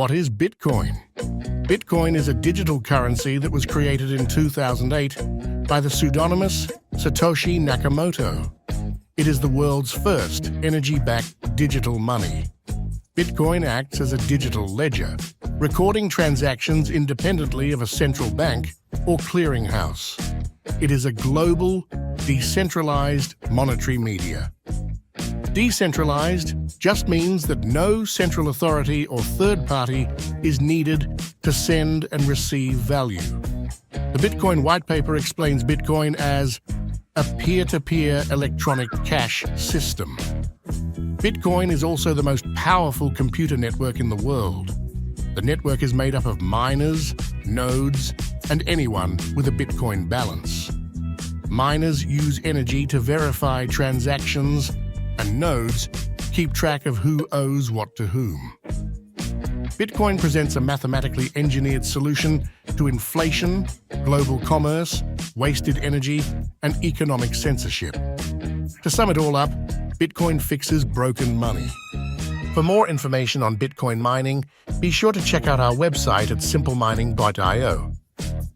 What is Bitcoin? Bitcoin is a digital currency that was created in 2008 by the pseudonymous Satoshi Nakamoto. It is the world's first energy-backed digital money. Bitcoin acts as a digital ledger, recording transactions independently of a central bank or clearinghouse. It is a global, decentralized monetary media. Decentralized just means that no central authority or third party is needed to send and receive value. The Bitcoin white paper explains Bitcoin as a peer-to-peer electronic cash system. Bitcoin is also the most powerful computer network in the world. The network is made up of miners, nodes, and anyone with a Bitcoin balance. Miners use energy to verify transactions, and nodes keep track of who owes what to whom. Bitcoin presents a mathematically engineered solution to inflation, global commerce, wasted energy, and economic censorship. To sum it all up, Bitcoin fixes broken money. For more information on Bitcoin mining, be sure to check out our website at simplemining.io.